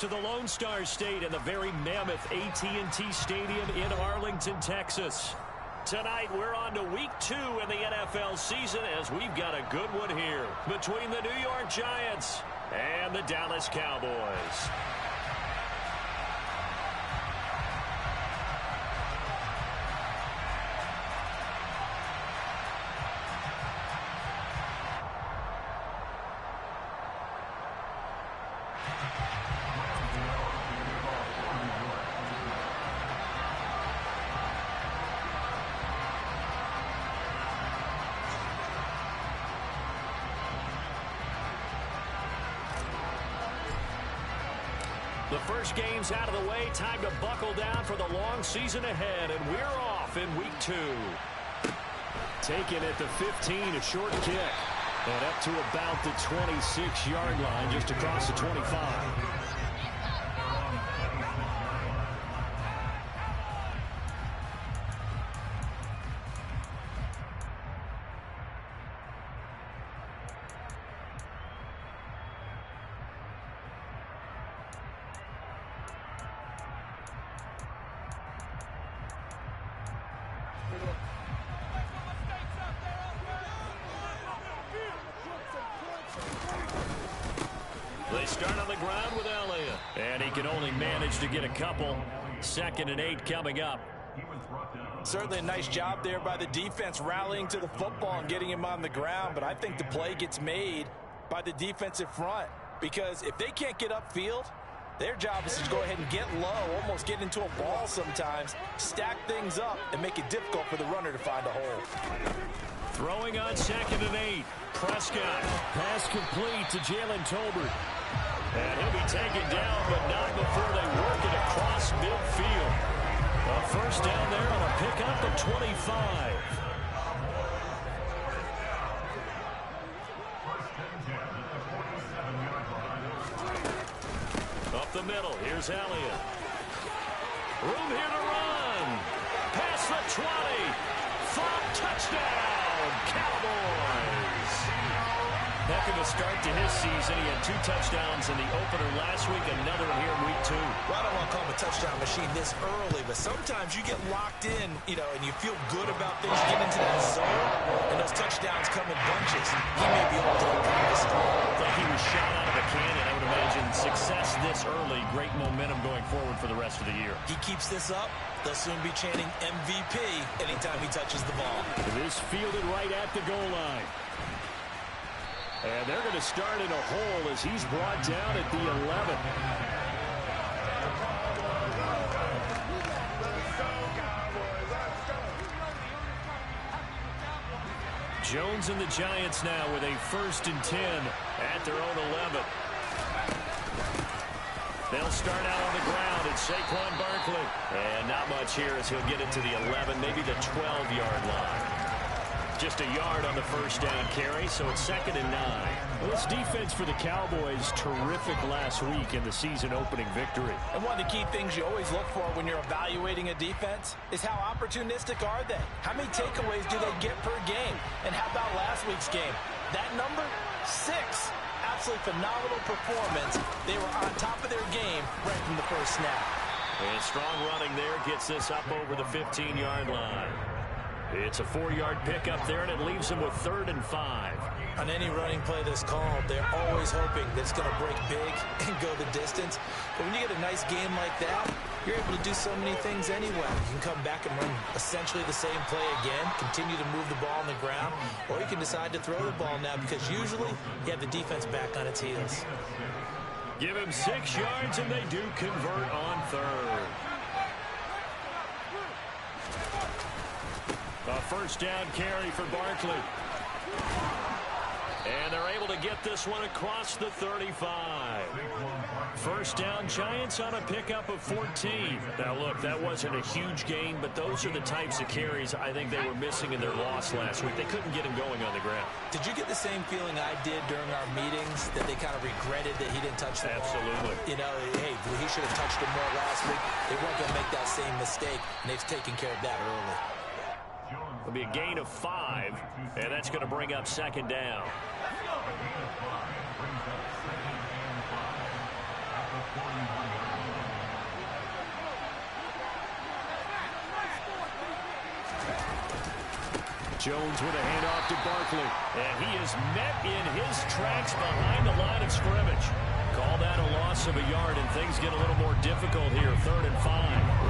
to the Lone Star State and the very mammoth AT&T Stadium in Arlington, Texas. Tonight, we're on to week 2 in the NFL season as we've got a good one here between the New York Giants and the Dallas Cowboys. The first game's out of the way. Time to buckle down for the long season ahead, and we're off in week 2. Taken at the 15, a short kick. And up to about the 26-yard line, just across the 25. They start on the ground with Elliott. And he can only manage to get a couple. 2nd and 8 coming up. Certainly a nice job there by the defense rallying to the football and getting him on the ground. But I think the play gets made by the defensive front. Because if they can't get upfield, their job is to go ahead and get low, almost get into a ball sometimes, stack things up, and make it difficult for the runner to find a hole. Throwing on 2nd and 8. Prescott. Pass complete to Jalen Tolbert. And he'll be taken down, but not before they work it across midfield. A first down there on a pickup of 25. Up the middle, here's Elliott. Room here to run. Past the 20. Flop touchdown, Cowboys. Heck of a start to his season. He had 2 touchdowns in the opener last week, another one here in week 2. Well, I don't want to call him a touchdown machine this early, but sometimes you get locked in, and you feel good about things, get into that zone, and those touchdowns come in bunches. He may be able to improve the start. Like he was shot out of a cannon, I would imagine. Success this early, great momentum going forward for the rest of the year. He keeps this up, they'll soon be chanting MVP anytime he touches the ball. It is fielded right at the goal line. And they're going to start in a hole as he's brought down at the 11. Jones and the Giants now with a 1st and 10 at their own 11. They'll start out on the ground. It's Saquon Barkley. And not much here as he'll get it to the 11, maybe the 12-yard line. Just a yard on the first down carry, so it's 2nd and 9. Well, this defense for the Cowboys, terrific last week in the season-opening victory. And one of the key things you always look for when you're evaluating a defense is how opportunistic are they? How many takeaways do they get per game? And how about last week's game? That number, 6. Absolutely phenomenal performance. They were on top of their game right from the first snap. And strong running there gets this up over the 15-yard line. It's a 4-yard pickup there, and it leaves them with 3rd and 5. On any running play that's called, they're always hoping that it's going to break big and go the distance. But when you get a nice game like that, you're able to do so many things anyway. You can come back and run essentially the same play again, continue to move the ball on the ground, or you can decide to throw the ball now because usually you have the defense back on its heels. Give him 6 yards, and they do convert on 3rd. A first down carry for Barkley. And they're able to get this one across the 35. First down, Giants on a pickup of 14. Now, look, that wasn't a huge gain, but those are the types of carries I think they were missing in their loss last week. They couldn't get him going on the ground. Did you get the same feeling I did during our meetings, that they kind of regretted that he didn't touch the ball? Absolutely. Hey, he should have touched him more last week. They weren't going to make that same mistake, and they've taken care of that early. It'll be a gain of 5, and that's going to bring up 2nd down. Jones with a handoff to Barkley. And he is met in his tracks behind the line of scrimmage. Call that a loss of a yard, and things get a little more difficult here. 3rd and 5.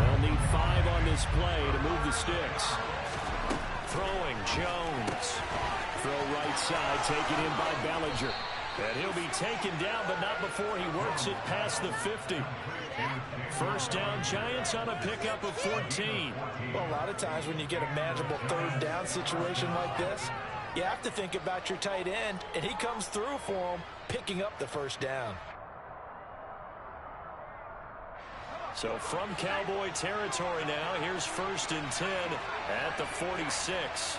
They'll need 5 on this play to move the sticks. Throwing, Jones. Throw right side, taken in by Bellinger. And he'll be taken down, but not before he works it past the 50. First down, Giants on a pickup of 14. Well, a lot of times when you get a manageable 3rd down situation like this, you have to think about your tight end, and he comes through for him, picking up the first down. So from Cowboy territory now, here's 1st and 10 at the 46.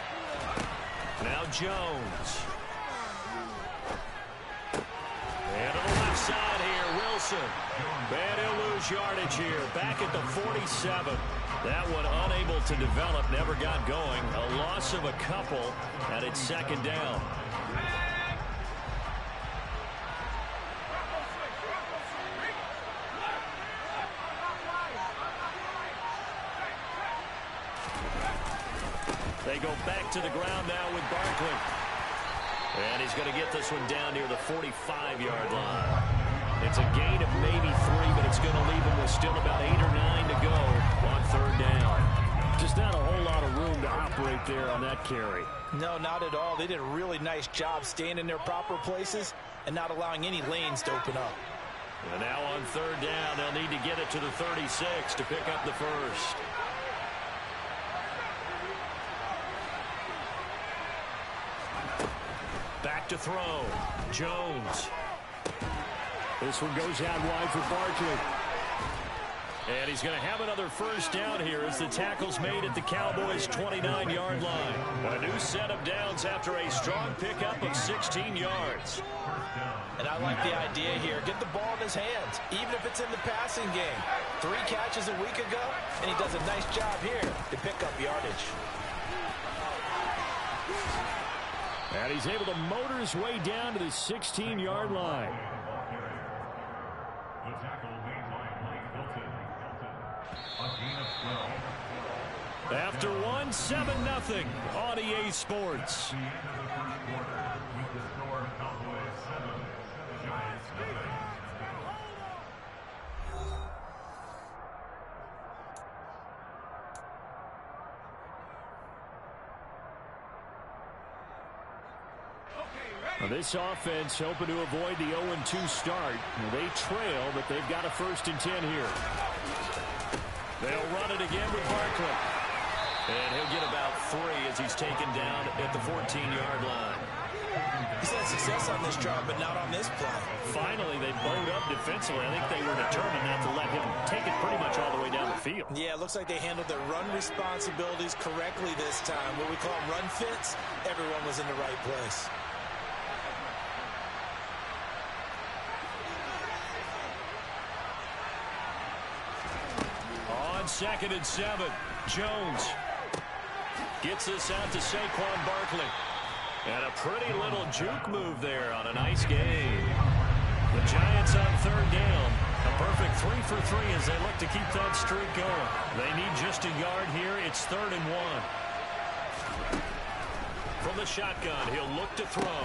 Now Jones. And to the left side here, Wilson. And he'll lose yardage here. Back at the 47. That one unable to develop, never got going. A loss of a couple, and it's 2nd down. They go back to the ground now with Barkley. And he's going to get this one down near the 45-yard line. It's a gain of maybe 3, but it's going to leave him with still about 8 or 9 to go on 3rd down. Just not a whole lot of room to operate there on that carry. No, not at all. They did a really nice job staying in their proper places and not allowing any lanes to open up. And now on 3rd down, they'll need to get it to the 36 to pick up the first. Back to throw. Jones. This one goes out wide for Barkley. And he's going to have another first down here as the tackle's made at the Cowboys' 29-yard line. A new set of downs after a strong pickup of 16 yards. And I like the idea here. Get the ball in his hands, even if it's in the passing game. 3 catches a week ago, and he does a nice job here to pick up yardage. And he's able to motor his way down to the 16-yard line. After 1, 7-0 on EA Sports. This offense hoping to avoid the 0-2 start. They trail, but they've got a 1st and 10 here. They'll run it again with Barkley. And he'll get about 3 as he's taken down at the 14-yard line. He's had success on this drive, but not on this play. Finally, they bowed up defensively. I think they were determined not to let him take it pretty much all the way down the field. Yeah, it looks like they handled their run responsibilities correctly this time. What we call run fits, everyone was in the right place. On 2nd and 7, Jones gets this out to Saquon Barkley. And a pretty little juke move there on a nice game. The Giants on 3rd down. A perfect 3 for 3 as they look to keep that streak going. They need just a yard here. It's 3rd and 1. From the shotgun, he'll look to throw.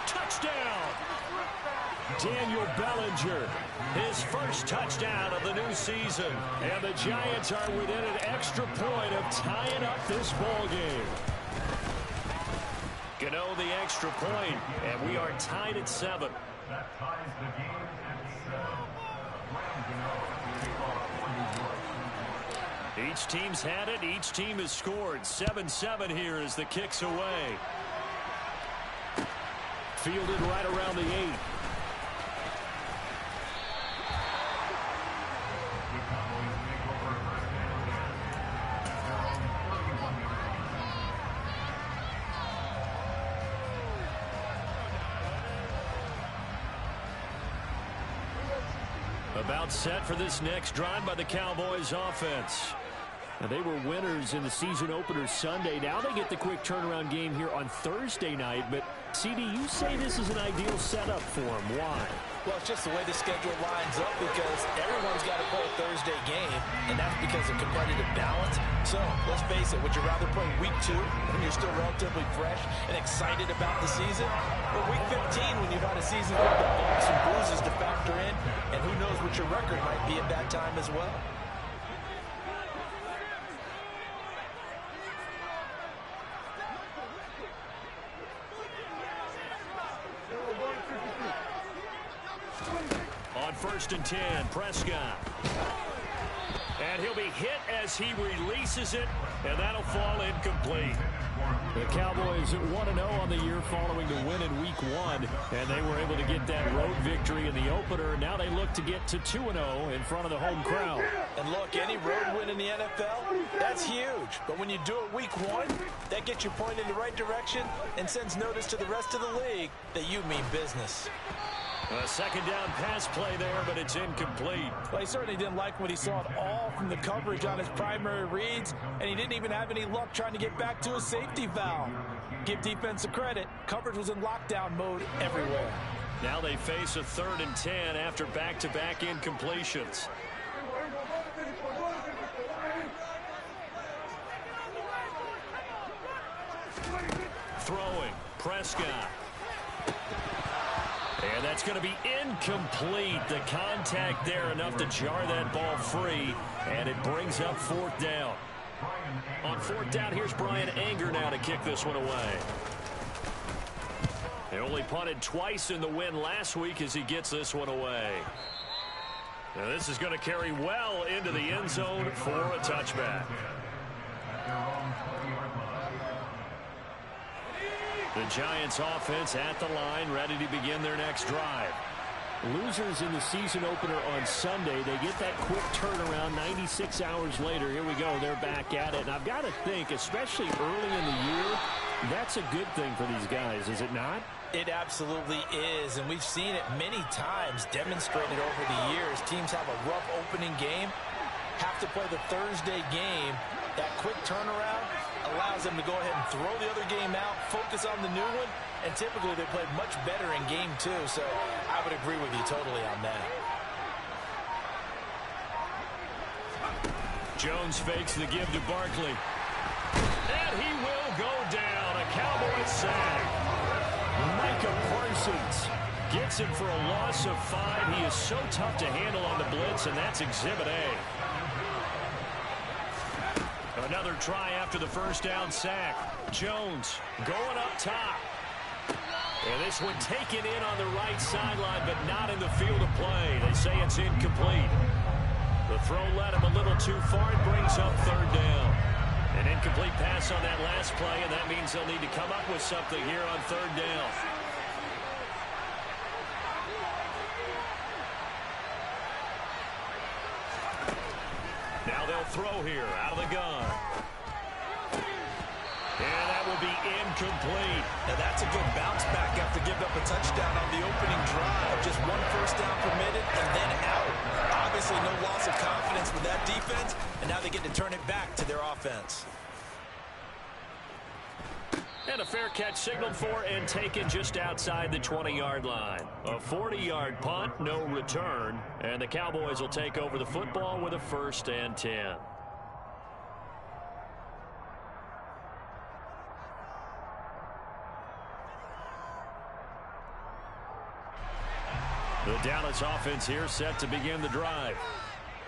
Touchdown! Daniel Bellinger, his first touchdown of the new season. And the Giants are within an extra point of tying up this ball game. Gano the extra point, and we are tied at 7. That ties the game at 7. Each team's had it. Each team has scored. 7-7 here as the kick's away. Fielded right around the 8. About set for this next drive by the Cowboys offense. Now, they were winners in the season opener Sunday. Now they get the quick turnaround game here on Thursday night, but CD, you say this is an ideal setup for him. Why? Well, it's just the way the schedule lines up because everyone's got to play a Thursday game, and that's because of competitive balance. So, let's face it, would you rather play week 2 when you're still relatively fresh and excited about the season, or week 15 when you've had a season with the bumps and bruises to factor in, and who knows what your record might be at that time as well? On 1st and 10, Prescott. And he'll be hit as he releases it, and that'll fall incomplete. The Cowboys 1-0 on the year following the win in Week 1, and they were able to get that road victory in the opener. Now they look to get to 2-0 in front of the home crowd. And look, any road win in the NFL, that's huge. But when you do it Week 1, that gets you pointed in the right direction and sends notice to the rest of the league that you mean business. A second down pass play there, but it's incomplete. Well, he certainly didn't like what he saw at all from the coverage on his primary reads, and he didn't even have any luck trying to get back to a safety valve. Give defense a credit. Coverage was in lockdown mode everywhere. Now they face a 3rd and 10 after back-to-back incompletions. Throwing, Prescott. And that's going to be incomplete. The contact there enough to jar that ball free, and it brings up 4th down. On 4th down, here's Brian Anger now to kick this one away. They only punted twice in the win last week as he gets this one away. Now this is going to carry well into the end zone for a touchback. The Giants offense at the line, ready to begin their next drive. Losers in the season opener on Sunday, they get that quick turnaround 96 hours later. Here we go, they're back at it. And I've got to think, especially early in the year, that's a good thing for these guys, is it not? It absolutely is, and we've seen it many times demonstrated over the years. Teams have a rough opening game, have to play the Thursday game. That quick turnaround allows them to go ahead and throw the other game out, focus on the new one, and typically they play much better in game 2, so I would agree with you totally on that. Jones fakes the give to Barkley. And he will go down. A Cowboy sack. Micah Parsons gets him for a loss of 5. He is so tough to handle on the blitz, and that's Exhibit A. Another try after the first down sack. Jones going up top. And this one taken in on the right sideline, but not in the field of play. They say it's incomplete. The throw led him a little too far. It brings up 3rd down. An incomplete pass on that last play, and that means they'll need to come up with something here on 3rd down. Now they'll throw here out of the gun. And that will be incomplete. Now that's a good bounce back after giving up a touchdown on the opening drive. Just 1 first down permitted and then out. Obviously no loss of confidence with that defense, and now they get to turn it back to their offense. And a fair catch signaled for and taken just outside the 20-yard line. A 40-yard punt, no return. And the Cowboys will take over the football with a 1st and 10. The Dallas offense here set to begin the drive.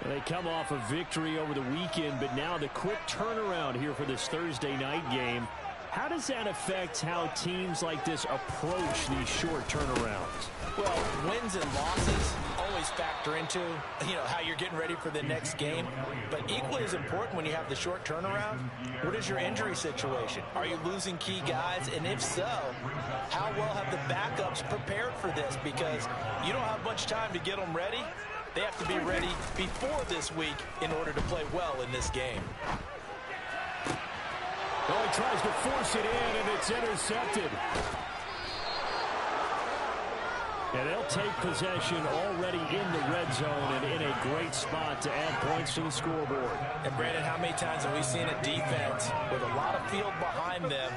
They come off a victory over the weekend, but now the quick turnaround here for this Thursday night game. How does that affect how teams like this approach these short turnarounds? Well, wins and losses always factor into, how you're getting ready for the next game. But equally as important when you have the short turnaround, what is your injury situation? Are you losing key guys? And if so, how well have the backups prepared for this? Because you don't have much time to get them ready. They have to be ready before this week in order to play well in this game. Oh, he tries to force it in, and it's intercepted. And they'll take possession already in the red zone and in a great spot to add points to the scoreboard. And, Brandon, how many times have we seen a defense with a lot of field behind them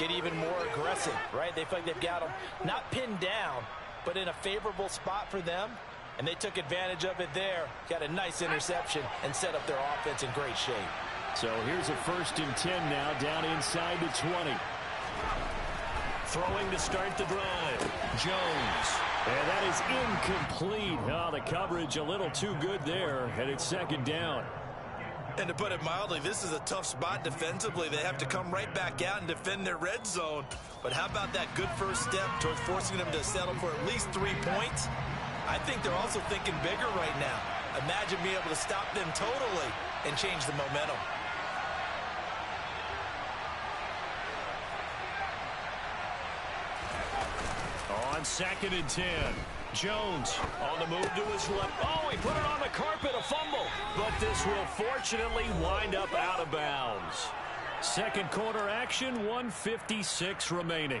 get even more aggressive, right? They feel like they've got them not pinned down, but in a favorable spot for them, and they took advantage of it there. Got a nice interception and set up their offense in great shape. So here's a 1st and 10 now, down inside the 20. Throwing to start the drive. Jones. And that is incomplete. Oh, the coverage a little too good there, and it's 2nd down. And to put it mildly, this is a tough spot defensively. They have to come right back out and defend their red zone. But how about that good first step towards forcing them to settle for at least 3 points? I think they're also thinking bigger right now. Imagine being able to stop them totally and change the momentum. On 2nd and 10. Jones on the move to his left. Oh, he put it on the carpet, a fumble. But this will fortunately wind up out of bounds. 2nd quarter action, 1:56 remaining.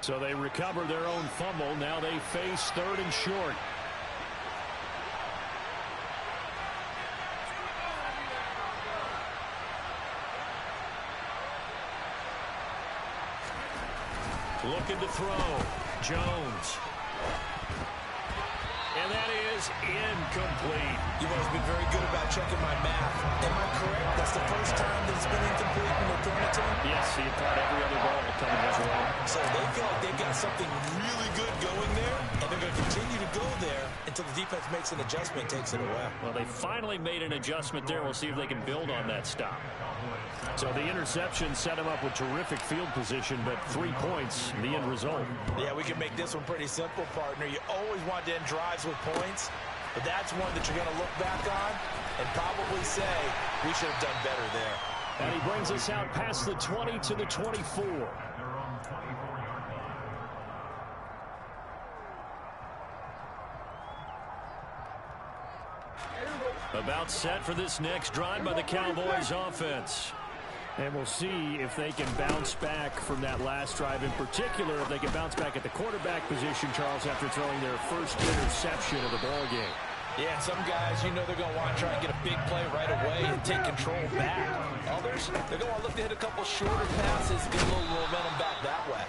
So they recover their own fumble. Now they face 3rd and short. Looking to throw. Jones. And that is incomplete. You've always been very good about checking my math. Am I correct? That's the first time that it's been incomplete when they're throwing it to him? Yes, he caught every other ball coming his way. So they feel like they've got something really good going there, and they're going to continue to go there until the defense makes an adjustment and takes it away. Well, they finally made an adjustment there. We'll see if they can build on that stop. So the interception set him up with terrific field position, but 3 points, the end result. Yeah, we can make this one pretty simple, partner. You always want to end drives with points, but that's one that you're going to look back on and probably say, we should have done better there. And he brings us out past the 20 to the 24. About set for this next drive by the Cowboys offense. And we'll see if they can bounce back from that last drive. In particular, if they can bounce back at the quarterback position, Charles, after throwing their first interception of the ball game. Yeah, some guys, you know they're going to want to try and get a big play right away and take control back. Others, they're going to want to look to hit a couple shorter passes, get a little momentum back that way.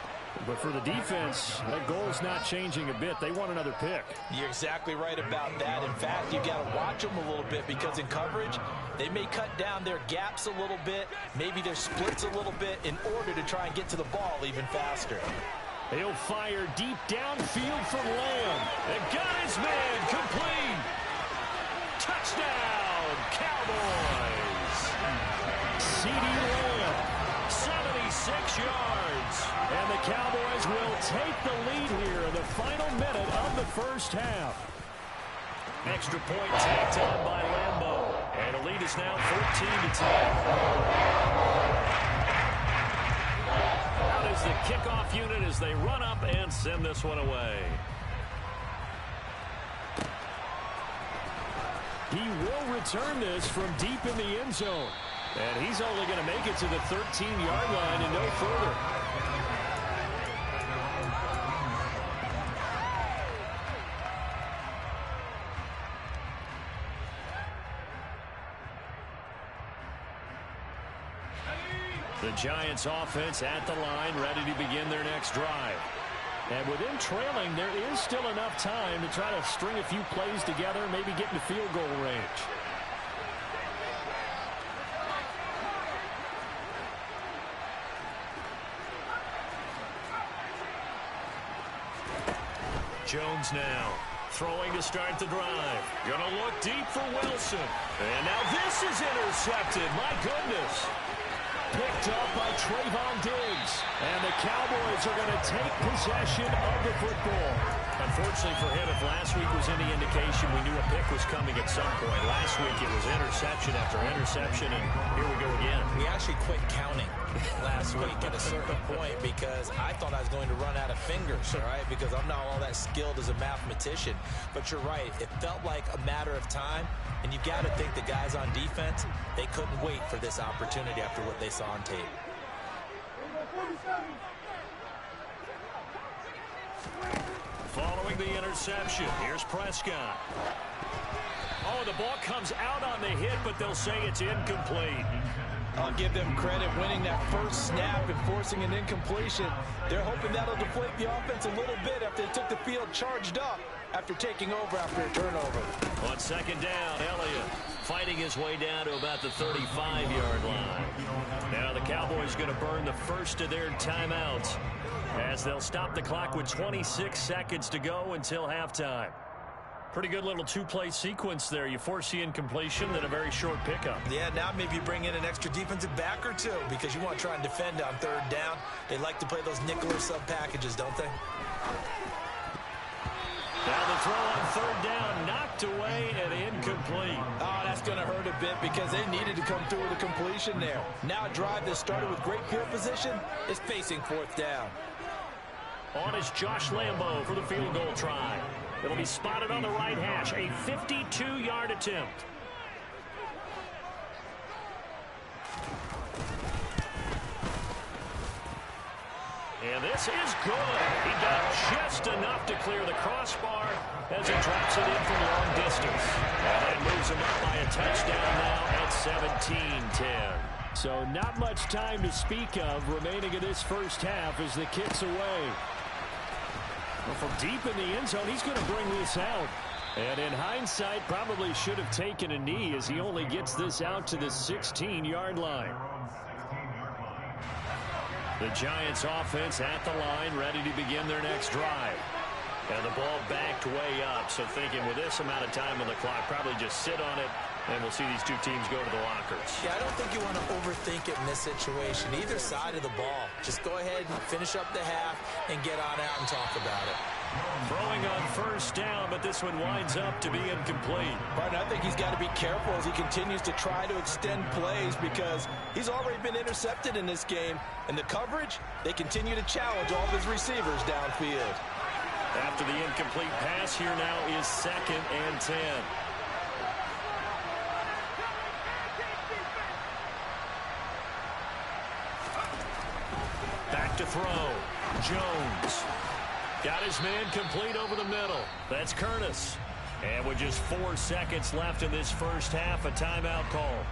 But for the defense, that goal's not changing a bit. They want another pick. You're exactly right about that. In fact, you've got to watch them a little bit because in coverage, they may cut down their gaps a little bit, maybe their splits a little bit in order to try and get to the ball even faster. He'll fire deep downfield from Lamb. And got his man complete. Touchdown, Cowboys. C.D. Lamb, 76 yards. And the Cowboys will take the lead here in the final minute of the first half. Extra point tacked on by Lambeau. And the lead is now 14-10. Out is the kickoff unit as they run up and send this one away. He will return this from deep in the end zone. And he's only going to make it to the 13-yard line and no further. The Giants offense at the line, ready to begin their next drive. And with them trailing, there is still enough time to try to string a few plays together, maybe get into field goal range. Jones now throwing to start the drive. Gonna look deep for Wilson. And now this is intercepted. My goodness. Picked up by Trayvon Diggs. And the Cowboys are going to take possession of the football. Unfortunately for him, if last week was any indication, we knew a pick was coming at some point. Last week it was interception after interception, and here we go again. We actually quit counting last week at a certain point because I thought I was going to run out of fingers, all right, because I'm not all that skilled as a mathematician. But you're right. It felt like a matter of time, and you've got to think the guys on defense, they couldn't wait for this opportunity after what they saw on tape. following the interception. Here's Prescott. Oh, the ball comes out on the hit, but they'll say it's incomplete. I'll give them credit winning that first snap and forcing an incompletion. They're hoping that'll deflate the offense a little bit after they took the field charged up after taking over after a turnover. On second down, Elliott fighting his way down to about the 35-yard line. Now the Cowboys going to burn the first of their timeouts as they'll stop the clock with 26 seconds to go until halftime. Pretty good little two-play sequence there. You force the incompletion, then a very short pickup. Yeah, now maybe you bring in an extra defensive back or two because you want to try and defend on third down. They like to play those nickel or sub packages, don't they? Now the throw on third down, knocked away and incomplete. Oh, that's going to hurt a bit because they needed to come through with a completion there. Now a drive that started with great field position is facing fourth down. On is Josh Lambo for the field goal try. It'll be spotted on the right hash, a 52-yard attempt. And this is good. He got just enough to clear the crossbar as he drops it in from long distance. And that moves him up by a touchdown now at 17-10. So not much time to speak of remaining in this first half as the kick's away. Well, from deep in the end zone, he's going to bring this out. And in hindsight, probably should have taken a knee as he only gets this out to the 16-yard line. The Giants offense at the line, ready to begin their next drive. And the ball backed way up, so thinking with this amount of time on the clock, probably just sit on it, and we'll see these two teams go to the lockers. Yeah, I don't think you want to overthink it in this situation, either side of the ball. Just go ahead and finish up the half and get on out and talk about it. Throwing on first down, but this one winds up to be incomplete. Partner, I think he's got to be careful as he continues to try to extend plays because he's already been intercepted in this game. And the coverage, they continue to challenge all of his receivers downfield. After the incomplete pass, here now is 2nd and 10. Back to throw. Jones. Got his man complete over the middle. That's Curtis. And with just 4 seconds left in this first half, a timeout call.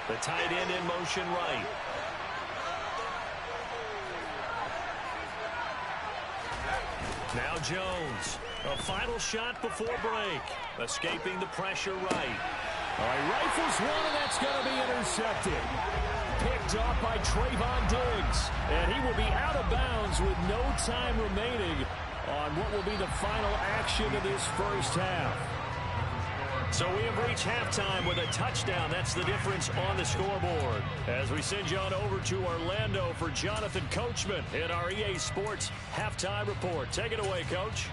The tight end in motion right. Now Jones, a final shot before break, escaping the pressure right. All right, rifles one, and that's going to be intercepted. Picked off by Trayvon Diggs, and he will be out of bounds with no time remaining on what will be the final action of this first half. So we have reached halftime with a touchdown. That's the difference on the scoreboard. As we send you on over to Orlando for Jonathan Coachman in our EA Sports Halftime Report. Take it away, Coach.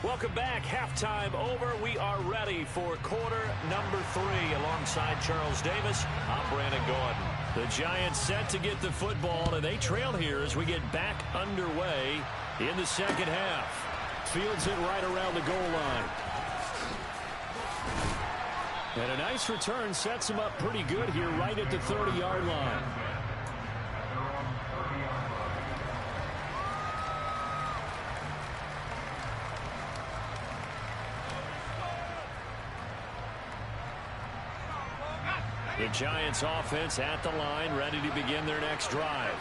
Welcome back. Halftime over. We are ready for quarter number 3 alongside Charles Davis. I'm Brandon Gordon. The Giants set to get the football, and they trail here as we get back underway in the second half. Fields it right around the goal line. And a nice return sets him up pretty good here right at the 30-yard line. The Giants offense at the line, ready to begin their next drive.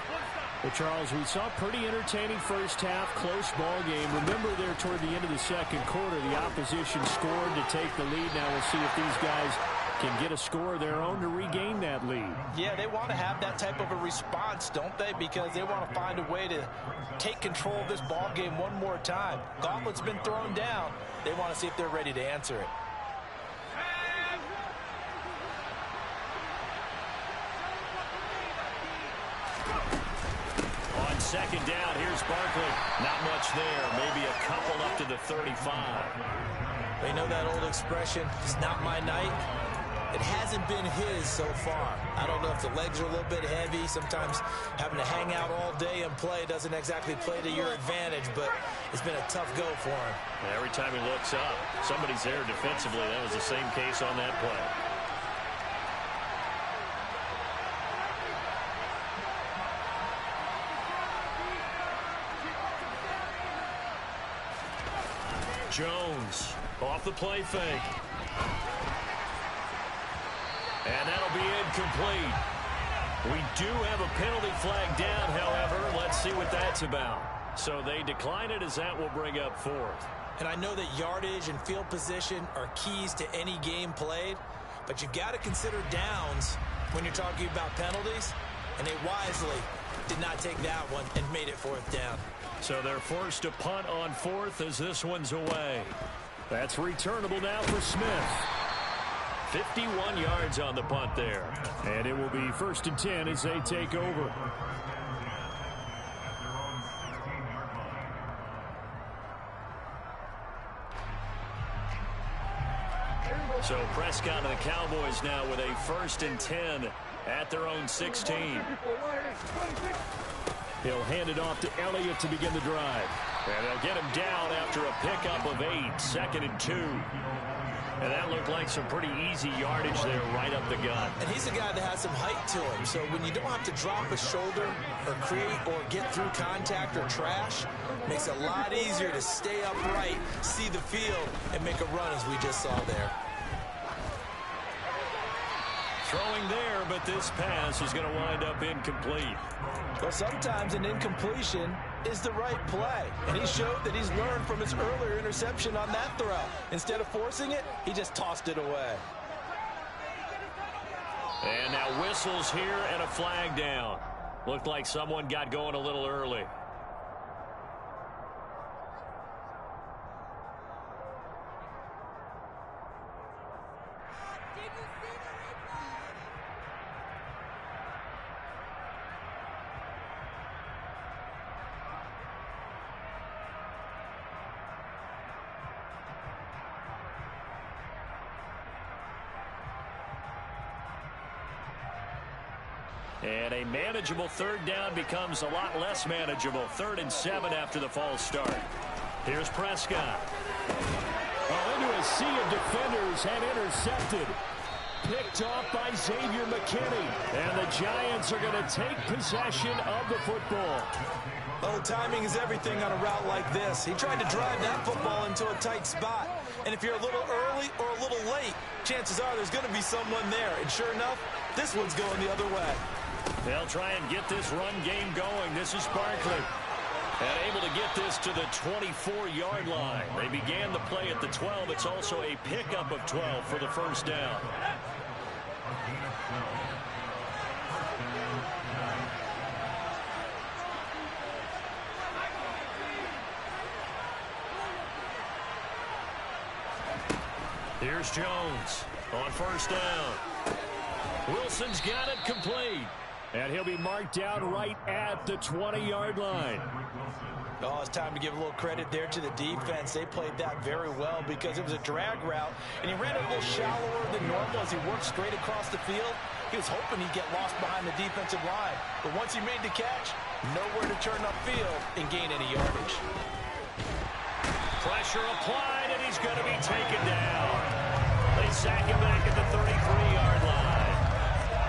Well, Charles, we saw a pretty entertaining first half, close ball game. Remember there toward the end of the second quarter, the opposition scored to take the lead. Now we'll see if these guys can get a score of their own to regain that lead. Yeah, they want to have that type of a response, don't they? Because they want to find a way to take control of this ball game one more time. Gauntlet's been thrown down. They want to see if they're ready to answer it. Second down, here's Barkley. Not much there, maybe a couple up to the 35. They know that old expression, it's not my night. It hasn't been his so far. I don't know if the legs are a little bit heavy. Sometimes having to hang out all day and play doesn't exactly play to your advantage, but it's been a tough go for him. Every time he looks up, somebody's there defensively. That was the same case on that play. Jones off the play fake. And that'll be incomplete. We do have a penalty flag down, however. Let's see what that's about. So they decline it as that will bring up fourth. And I know that yardage and field position are keys to any game played, but you've got to consider downs when you're talking about penalties, and they wisely did not take that one and made it fourth down. So they're forced to punt on fourth as this one's away. That's returnable now for Smith. 51 yards on the punt there. And it will be 1st and 10 as they take over. So Prescott and the Cowboys now with a 1st and 10 at their own 16. He'll hand it off to Elliott to begin the drive. And they'll get him down after a pickup of 8, 2nd and 2. And that looked like some pretty easy yardage there right up the gut. And he's a guy that has some height to him. So when you don't have to drop a shoulder or create or get through contact or trash, it makes it a lot easier to stay upright, see the field, and make a run as we just saw there. Throwing there, but this pass is going to wind up incomplete. Well, sometimes an incompletion is the right play. And he showed that he's learned from his earlier interception on that throw. Instead of forcing it, he just tossed it away. And now whistles here and a flag down. Looked like someone got going a little early. And a manageable 3rd down becomes a lot less manageable. 3rd and 7 after the false start. Here's Prescott. Oh, into a sea of defenders and intercepted. Picked off by Xavier McKinney. And the Giants are going to take possession of the football. Oh, timing is everything on a route like this. He tried to drive that football into a tight spot. And if you're a little early or a little late, chances are there's going to be someone there. And sure enough, this one's going the other way. They'll try and get this run game going. This is Barkley. And able to get this to the 24-yard line. They began the play at the 12. It's also a pickup of 12 for the 1st down. Here's Jones on 1st down. Wilson's got it complete. And he'll be marked down right at the 20-yard line. Oh, it's time to give a little credit there to the defense. They played that very well because it was a drag route, and he ran a little shallower than normal as he worked straight across the field. He was hoping he'd get lost behind the defensive line. But once he made the catch, nowhere to turn upfield and gain any yardage. Pressure applied, and he's going to be taken down. They sack him back at the 33-yard line.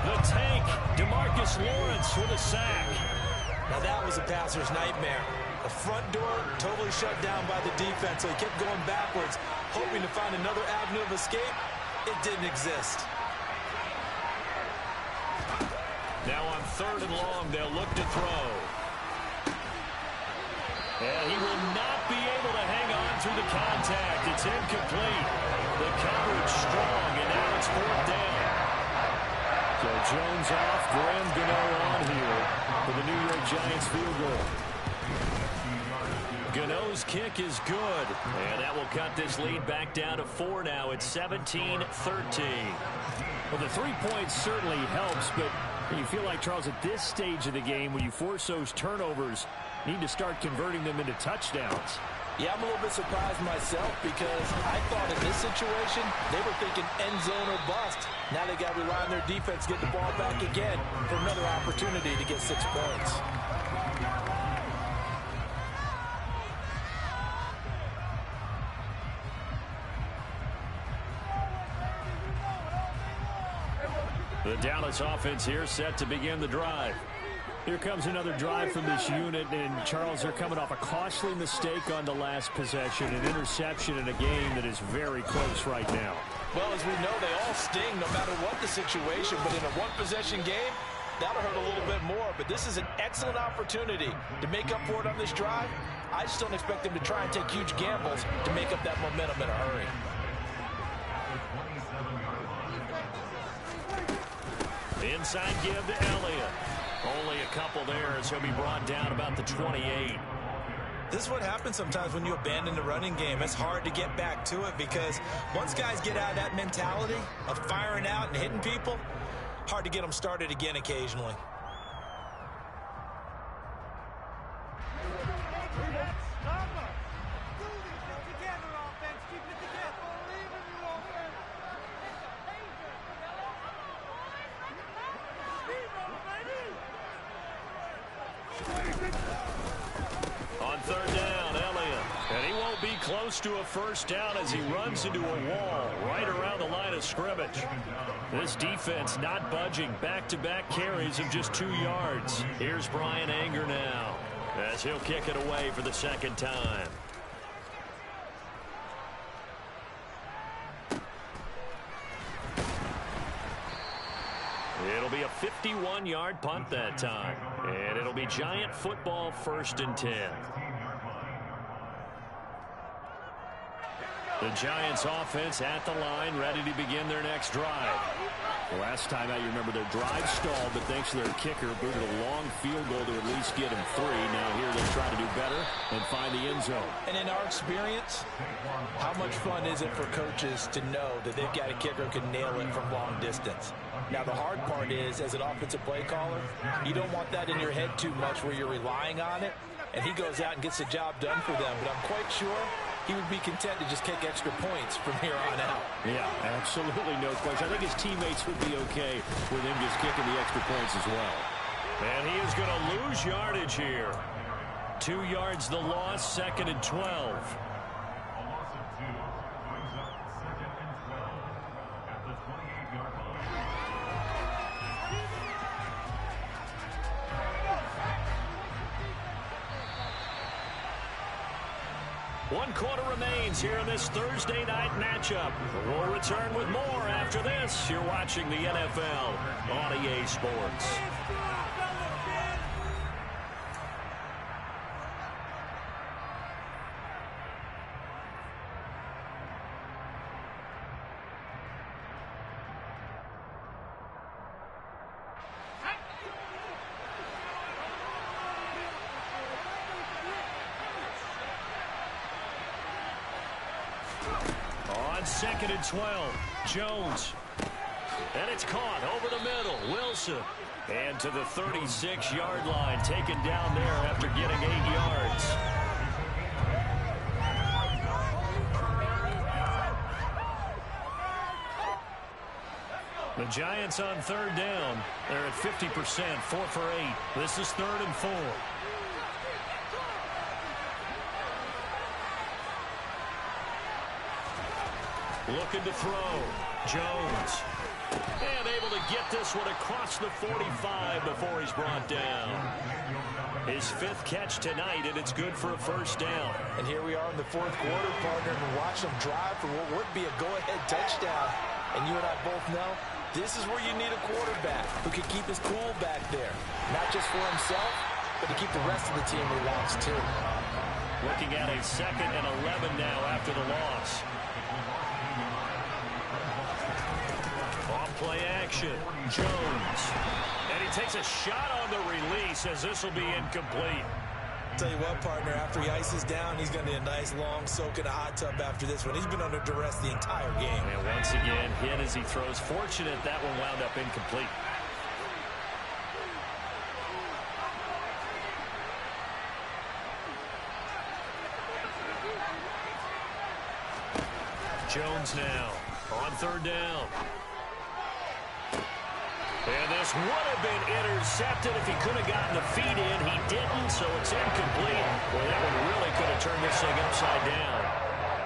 The tank, DeMarcus Lawrence with a sack. Now that was a passer's nightmare. The front door totally shut down by the defense, so he kept going backwards, hoping to find another avenue of escape. It didn't exist. Now on 3rd and long, they'll look to throw. And he will not be able to hang on through the contact. It's incomplete. The coverage strong, and now it's 4th down. So Jones off, Graham Gano on here for the New York Giants field goal. Gano's kick is good, and that will cut this lead back down to 4 now. It's 17-13. Well, the 3 points certainly helps, but you feel like, Charles, at this stage of the game, when you force those turnovers, you need to start converting them into touchdowns. Yeah, I'm a little bit surprised myself because I thought in this situation, they were thinking end zone or bust. Now they got to rely on their defense, get the ball back again for another opportunity to get 6 points. The Dallas offense here set to begin the drive. Here comes another drive from this unit, and Charles, they're coming off a costly mistake on the last possession, an interception in a game that is very close right now. Well, as we know, they all sting no matter what the situation, but in a one-possession game, that'll hurt a little bit more. But this is an excellent opportunity to make up for it on this drive. I just don't expect them to try and take huge gambles to make up that momentum in a hurry. Inside give to Elliott. Only a couple there as he'll be brought down about the 28. This is what happens sometimes when you abandon the running game. It's hard to get back to it because once guys get out of that mentality of firing out and hitting people, hard to get them started again occasionally. On third down, Elliott. And he won't be close to a first down as he runs into a wall right around the line of scrimmage. This defense not budging. Back-to-back carries of just 2 yards. Here's Brian Anger now as he'll kick it away for the second time. It'll be a 51-yard punt that time. And it'll be Giant football, 1st and 10. The Giants offense at the line, ready to begin their next drive. The last time out, you remember their drive stalled, but thanks to their kicker, booted a long field goal to at least get him 3. Now here they try to do better and find the end zone. And in our experience, how much fun is it for coaches to know that they've got a kicker who can nail it from long distance? Now, the hard part is, as an offensive play caller, you don't want that in your head too much where you're relying on it, and he goes out and gets the job done for them. But I'm quite sure he would be content to just kick extra points from here on out. Yeah, absolutely no question. I think his teammates would be okay with him just kicking the extra points as well. And he is going to lose yardage here. 2 yards the loss, 2nd and 12. One quarter remains here in this Thursday night matchup. We'll return with more after this. You're watching the NFL on EA Sports. On 2nd and 12, Jones. And it's caught over the middle. Wilson. And to the 36-yard line, taken down there after getting 8 yards. The Giants on third down. They're at 50%, 4 for 8. This is 3rd and 4. Looking to throw. Jones. And able to get this one across the 45 before he's brought down. His 5th catch tonight, and it's good for a first down. And here we are in the 4th quarter, partner, and watch them drive for what would be a go-ahead touchdown. And you and I both know this is where you need a quarterback who can keep his cool back there. Not just for himself, but to keep the rest of the team relaxed too. Looking at a 2nd and 11 now after the loss. Play action. Jones. And he takes a shot on the release as this will be incomplete. Tell you what, partner, after he ices down, he's going to need a nice long soak in a hot tub after this one. He's been under duress the entire game. And once again, hit as he throws. Fortunate that one wound up incomplete. Jones now on third down. And this would have been intercepted if he could have gotten the feet in. He didn't, so it's incomplete. Well, that one really could have turned this thing upside down.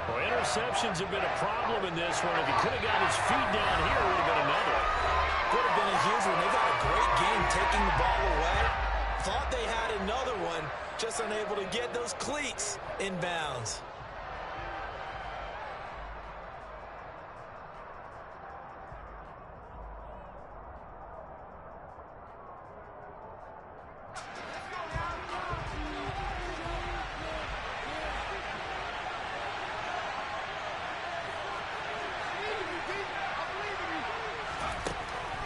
Well, interceptions have been a problem in this one. If he could have got his feet down here, it would have been another. Could have been a huge one. They got a great game taking the ball away. Thought they had another one, just unable to get those cleats inbounds.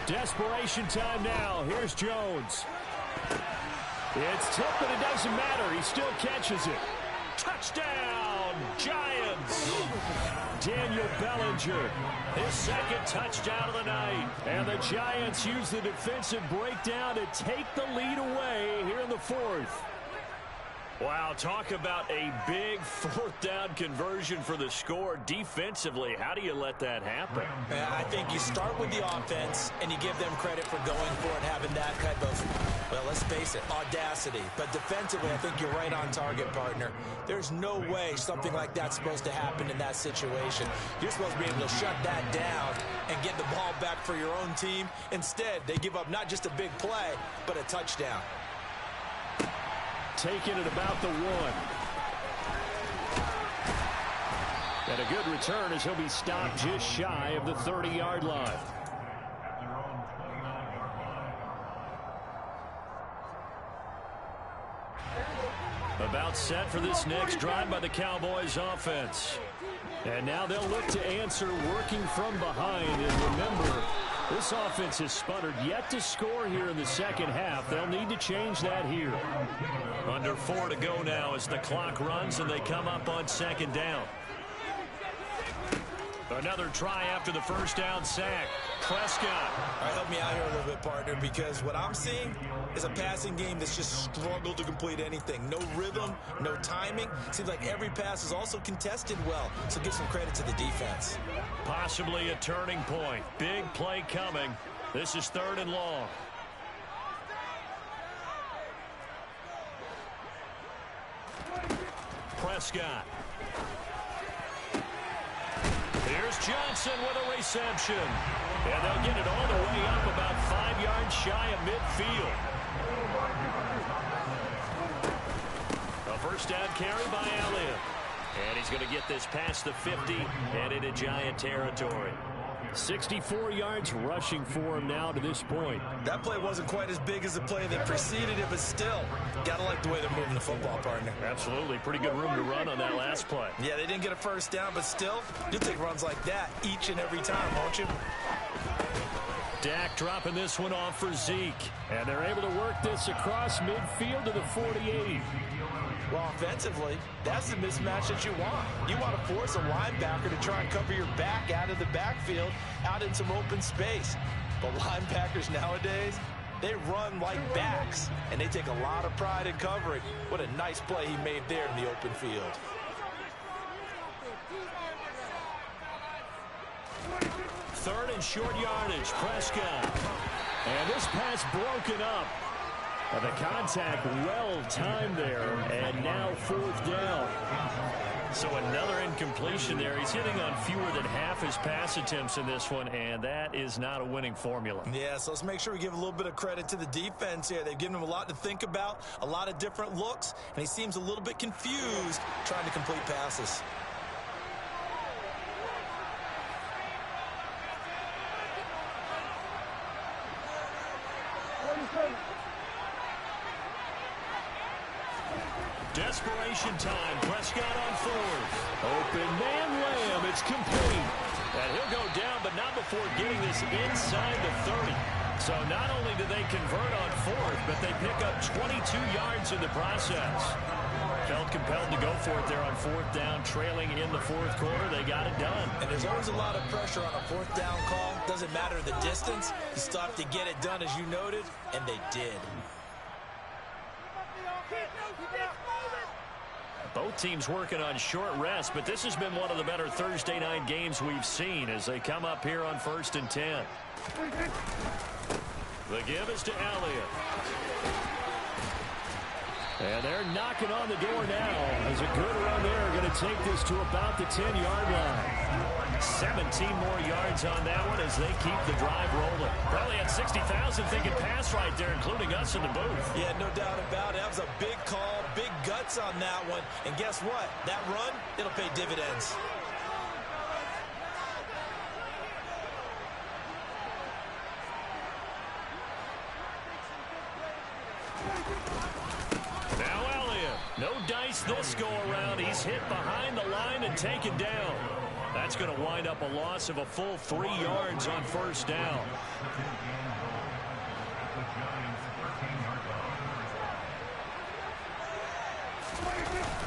Desperation time now. Here's Jones. It's tipped, but it doesn't matter. He still catches it. Touchdown, Giants! Daniel Bellinger, his second touchdown of the night. And the Giants use the defensive breakdown to take the lead away here in the fourth. Wow, talk about a big fourth down conversion for the score. Defensively, how do you let that happen? I think you start with the offense, and you give them credit for going for it, having that type of, well, let's face it, audacity. But defensively, I think you're right on target, partner. There's no way something like that's supposed to happen in that situation. You're supposed to be able to shut that down and get the ball back for your own team. Instead, they give up not just a big play, but a touchdown. Taking it about the one. And a good return as he'll be stopped just shy of the 30-yard line. About set for this next drive by the Cowboys offense. And now they'll look to answer working from behind. And remember, this offense has sputtered yet to score here in the second half. They'll need to change that here. Under 4 to go now as the clock runs and they come up on second down. Another try after the first down sack. Prescott. All right, help me out here a little bit, partner, because what I'm seeing is a passing game that's just struggled to complete anything. No rhythm, no timing. Seems like every pass is also contested well, so give some credit to the defense. Possibly a turning point. Big play coming. This is 3rd and long. Prescott. Here's Johnson with a reception. And they'll get it all the way up about 5 yards shy of midfield. A first down carry by Elliott. And he's going to get this past the 50 and into Giant territory. 64 yards rushing for him now to this point. That play wasn't quite as big as the play that preceded it, but still, got to like the way they're moving the football, partner. Absolutely. Pretty good room to run on that last play. Yeah, they didn't get a first down, but still, you'll take runs like that each and every time, won't you? Dak dropping this one off for Zeke. And they're able to work this across midfield to the 48. Well, offensively, that's the mismatch that you want. You want to force a linebacker to try and cover your back out of the backfield, out in some open space. But linebackers nowadays, they run like backs, and they take a lot of pride in covering. What a nice play he made there in the open field. Third and short yardage, Prescott. And this pass broken up. The contact well timed there, and now 4th down. So another incompletion there. He's hitting on fewer than half his pass attempts in this one, and that is not a winning formula. Yeah, so let's make sure we give a little bit of credit to the defense here. They've given him a lot to think about, a lot of different looks, and he seems a little bit confused trying to complete passes. Desperation time. Prescott on 4th. Open man Lamb. It's complete. And he'll go down, but not before getting this inside the 30. So not only do they convert on 4th, but they pick up 22 yards in the process. Felt compelled to go for it there on 4th down, trailing in the 4th quarter. They got it done. And there's always a lot of pressure on a 4th down call. Doesn't matter the distance. You still have to get it done, as you noted, and they did. Both teams working on short rest, but this has been one of the better Thursday night games we've seen as they come up here on 1st and 10. The give is to Elliott. And they're knocking on the door now as a good run there. Going to take this to about the 10-yard line. 17 more yards on that one as they keep the drive rolling. Probably had 60,000 thinking pass right there, including us in the booth. Yeah, no doubt about it. That was a big call, big guts on that one. And guess what? That run, it'll pay dividends. Now Elliott. No dice this go around. He's hit behind the line and taken down. That's going to wind up a loss of a full 3 yards on 1st down.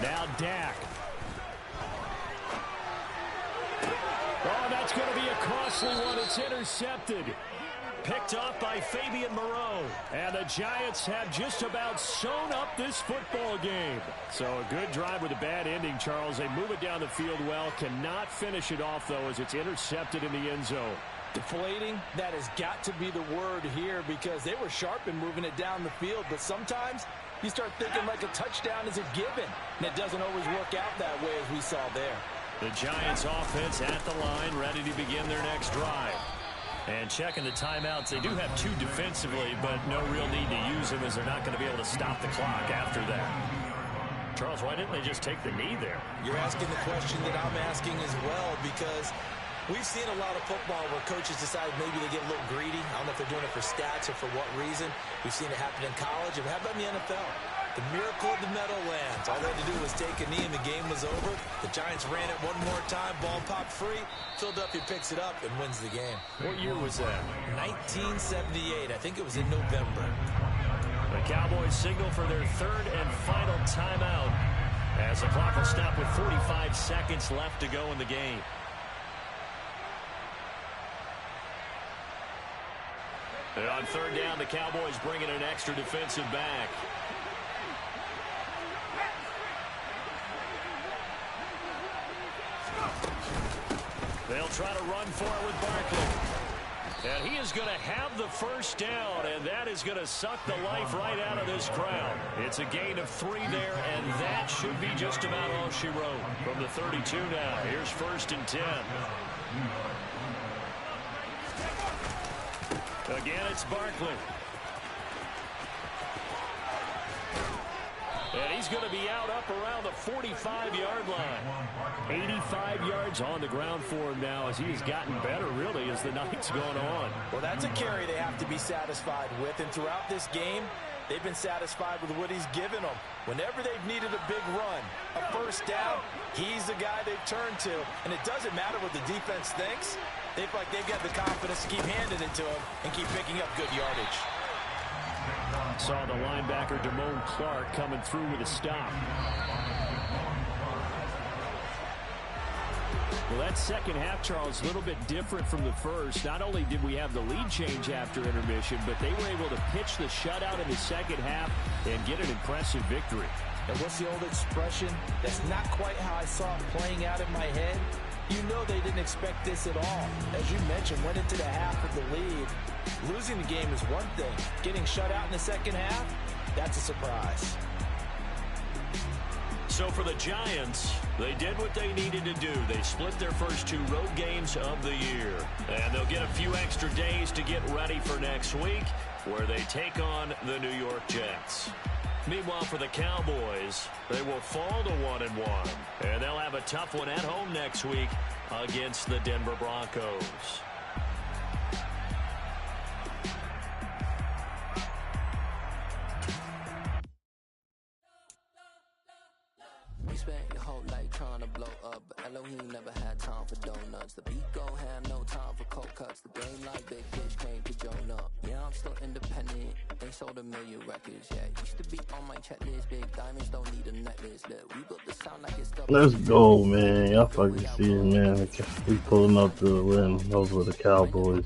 Now Dak. Oh, that's going to be a costly one. It's intercepted. Picked off by Fabian Moreau. And the Giants have just about sewn up this football game. So a good drive with a bad ending, Charles. They move it down the field well. Cannot finish it off, though, as it's intercepted in the end zone. Deflating, that has got to be the word here because they were sharp in moving it down the field. But sometimes you start thinking like a touchdown is a given. And it doesn't always work out that way as we saw there. The Giants offense at the line, ready to begin their next drive. And checking the timeouts, they do have 2 defensively, but no real need to use them as they're not going to be able to stop the clock after that. Charles, why didn't they just take the knee there? You're asking the question that I'm asking as well because we've seen a lot of football where coaches decide maybe they get a little greedy. I don't know if they're doing it for stats or for what reason. We've seen it happen in college. And how about in the NFL? The miracle of the Meadowlands. All they had to do was take a knee and the game was over. The Giants ran it one more time. Ball popped free. Philadelphia picks it up and wins the game. What year was that? 1978. I think it was in November. The Cowboys signal for their 3rd and final timeout as the clock will stop with 45 seconds left to go in the game. And on 3rd down, the Cowboys bring in an extra defensive back. They'll try to run for it with Barkley. And he is going to have the 1st down, and that is going to suck the life right out of this crowd. It's a gain of 3 there, and that should be just about all she wrote. From the 32 now, here's 1st and 10. Again, it's Barkley. And he's going to be out up around the 45-yard line. 85 yards on the ground for him now as he has gotten better, really, as the night's gone on. Well, that's a carry they have to be satisfied with. And throughout this game, they've been satisfied with what he's given them. Whenever they've needed a big run, a 1st down, he's the guy they've turned to. And it doesn't matter what the defense thinks. They feel like they've got the confidence to keep handing it to him and keep picking up good yardage. Saw the linebacker Damone Clark coming through with a stop. Well, that second half, Charles, a little bit different from the first. Not only did we have the lead change after intermission, but they were able to pitch the shutout in the second half and get an impressive victory. And what's the old expression? That's not quite how I saw it playing out in my head. You know they didn't expect this at all. As you mentioned, went into the half with the lead. Losing the game is one thing. Getting shut out in the second half, that's a surprise. So for the Giants, they did what they needed to do. They split their first 2 road games of the year. And they'll get a few extra days to get ready for next week, where they take on the New York Jets. Meanwhile, for the Cowboys, they will fall to 1-1. And they'll have a tough one at home next week against the Denver Broncos. Spent your whole life trying to blow up, but Elohim never had time for donuts. The beat gon' have no time for cold cuts. The game like big fish came to join up. Yeah, I'm still independent. They sold 1 million records. Yeah, used to be on my checklist. Big diamonds don't need a necklace. Look, we built the sound like it's stuff. Let's go, man. Y'all fucking see it, man. We pulling up the win over the Cowboys.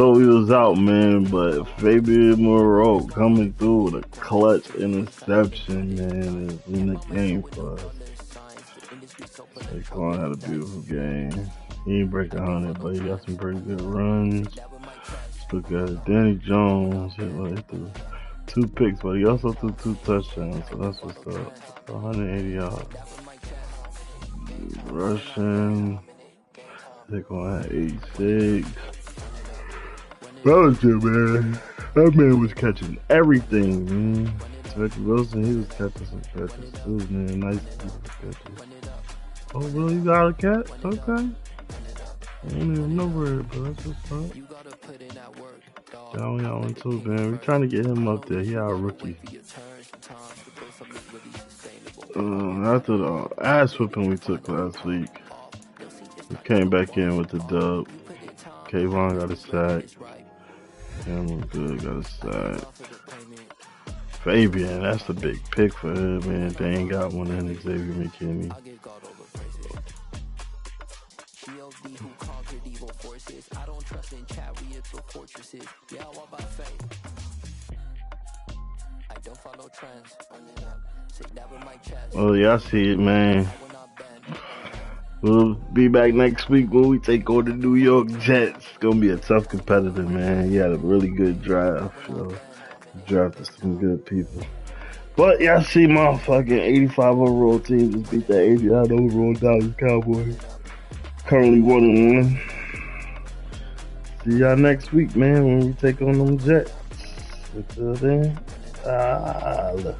thought he was out, man, but Fabian Moreau coming through with a clutch interception, man, is in the game for us. Saquon had a beautiful game. He ain't break 100, but he got some pretty good runs. Let's look at it. Danny Jones hit like 2 picks, but he also threw 2 touchdowns, so that's what's up. 180 yards. Rushing. Saquon had 86. That was good, man. That man was catching everything, man. Reggie Wilson, he was catching some catches too, man. Nice catches. Oh, really? You got a catch? Okay. I don't even remember it, but that's what's up. Y'all got one too, man. We're trying to get him up there. He our rookie. After the ass whipping we took last week, we came back in with the dub. Kayvon got a sack. Cameron Good got a sack. Fabian, that's a big pick for him, man. They ain't got one in Xavier McKinney. Oh, yeah, I see it, man. We'll be back next week when we take on the New York Jets. It's going to be a tough competitor, man. He had a really good draft. So he drafted some good people. But, yeah, I see my fucking 85 overall team just beat that 89 overall Dallas Cowboys. Currently 1-1. See y'all next week, man, when we take on them Jets. Until then, look.